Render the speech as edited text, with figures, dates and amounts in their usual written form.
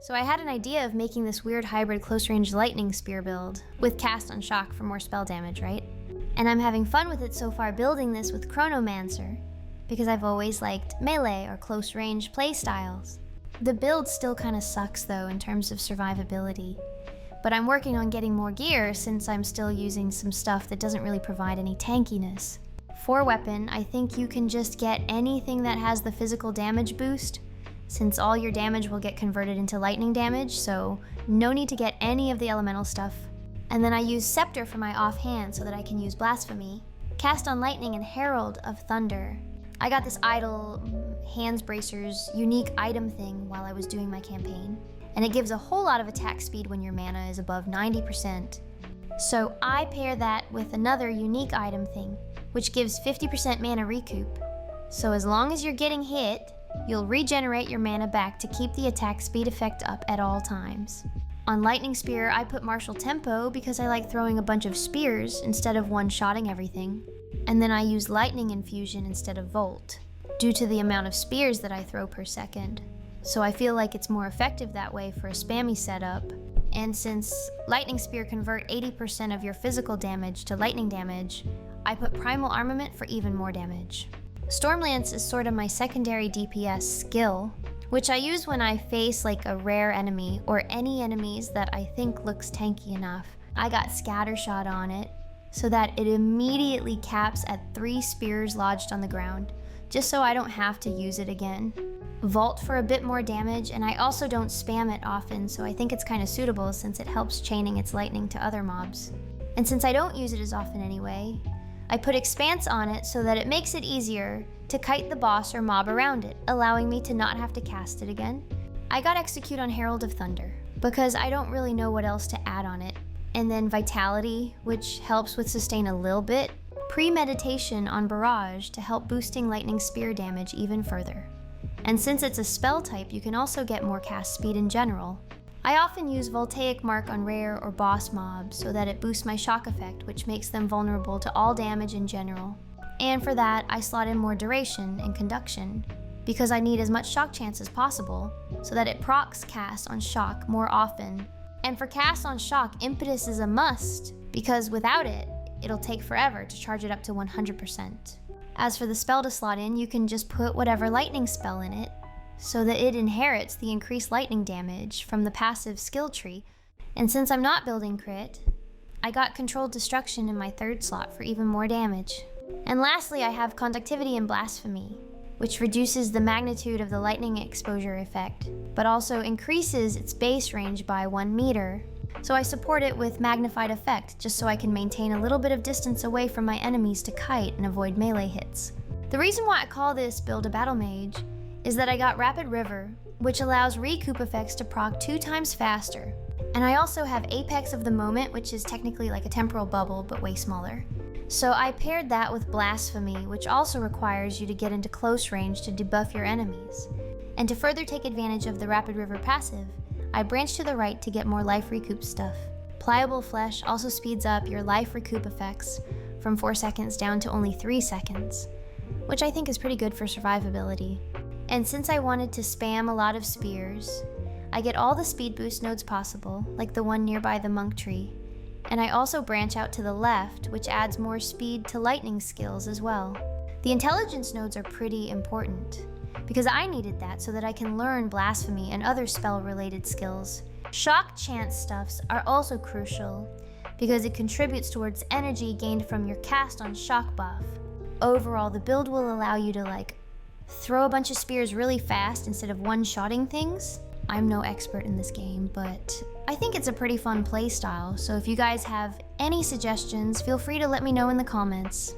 So I had an idea of making this weird hybrid close-range lightning spear build, with cast on shock for more spell damage, right? And I'm having fun with it so far building this with Chronomancer, because I've always liked melee or close-range playstyles. The build still kinda sucks though in terms of survivability, but I'm working on getting more gear since I'm still using some stuff that doesn't really provide any tankiness. For weapon, I think you can just get anything that has the physical damage boost, since all your damage will get converted into lightning damage, so no need to get any of the elemental stuff. And then I use Scepter for my offhand so that I can use Blasphemy, Cast on Lightning, and Herald of Thunder. I got this idle hands bracers unique item thing while I was doing my campaign, and it gives a whole lot of attack speed when your mana is above 90%. So I pair that with another unique item thing, which gives 50% mana recoup. So as long as you're getting hit, you'll regenerate your mana back to keep the attack speed effect up at all times. On Lightning Spear, I put Martial Tempo because I like throwing a bunch of spears instead of one-shotting everything. And then I use Lightning Infusion instead of Volt, due to the amount of spears that I throw per second. So I feel like it's more effective that way for a spammy setup. And since Lightning Spear convert 80% of your physical damage to lightning damage, I put Primal Armament for even more damage. Stormlance is sort of my secondary DPS skill, which I use when I face like a rare enemy or any enemies that I think looks tanky enough. I got Scattershot on it, so that it immediately caps at 3 spears lodged on the ground, just so I don't have to use it again. Vault for a bit more damage, and I also don't spam it often, so I think it's kind of suitable since it helps chaining its lightning to other mobs. And since I don't use it as often anyway, I put Expanse on it so that it makes it easier to kite the boss or mob around it, allowing me to not have to cast it again. I got Execute on Herald of Thunder, because I don't really know what else to add on it. And then Vitality, which helps with sustain a little bit. Premeditation on Barrage to help boosting Lightning Spear damage even further. And since it's a spell type, you can also get more cast speed in general. I often use Voltaic Mark on rare or boss mobs so that it boosts my shock effect, which makes them vulnerable to all damage in general. And for that, I slot in more duration and conduction, because I need as much shock chance as possible so that it procs cast on shock more often. And for cast on shock, Impetus is a must, because without it, it'll take forever to charge it up to 100%. As for the spell to slot in, you can just put whatever lightning spell in it, so that it inherits the increased lightning damage from the passive skill tree. And since I'm not building crit, I got Controlled Destruction in my 3rd slot for even more damage. And lastly, I have Conductivity and Blasphemy, which reduces the magnitude of the lightning exposure effect, but also increases its base range by 1 meter. So I support it with Magnified Effect, just so I can maintain a little bit of distance away from my enemies to kite and avoid melee hits. The reason why I call this build a Battlemage is that I got Rapid River, which allows recoup effects to proc 2 times faster. And I also have Apex of the Moment, which is technically like a temporal bubble, but way smaller. So I paired that with Blasphemy, which also requires you to get into close range to debuff your enemies. And to further take advantage of the Rapid River passive, I branched to the right to get more life recoup stuff. Pliable Flesh also speeds up your life recoup effects from 4 seconds down to only 3 seconds, which I think is pretty good for survivability. And since I wanted to spam a lot of spears, I get all the speed boost nodes possible, like the one nearby the monk tree. And I also branch out to the left, which adds more speed to lightning skills as well. The intelligence nodes are pretty important, because I needed that so that I can learn Blasphemy and other spell-related skills. Shock chance stuffs are also crucial, because it contributes towards energy gained from your cast on shock buff. Overall, the build will allow you to throw a bunch of spears really fast instead of one-shotting things. I'm no expert in this game, but I think it's a pretty fun playstyle, so if you guys have any suggestions, feel free to let me know in the comments.